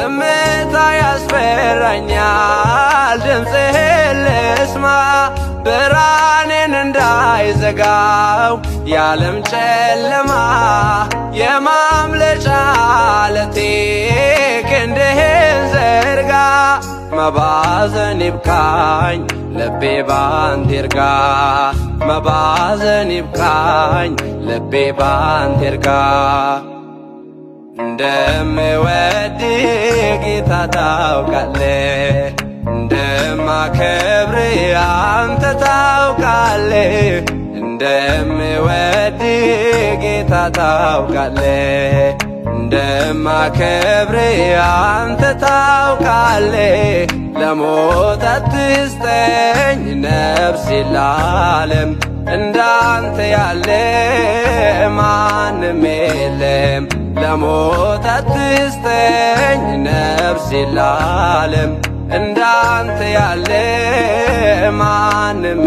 እምታ ያስፈራኛል ድምፅህን ልስማ ብርሃኔን እንዳይዘጋው የዓለም ጨለማ የማምለጫ ዓለቴ ክንድህን ዘርጋ መባዘን ይብቃኝ ልቤ ባንተ ይርጋ መባዘን ይብቃኝ ልቤ ባንተ ይርጋ እንደምወድህ ጌታ ታውቃለህ እንደማከብርህ አንተ ታውቃለህ እንደምወድህ ጌታ ታውቃለህ እንደማከብርህ አንተ ታውቃለህ ለሞት አትስጠኝ ነፍሴን ለዓለም እንዳንተ ያለ ማንም የለም ለሞት አትስጠኝ ነፍሴን ለዓለም እንዳንተ ያለ ማንም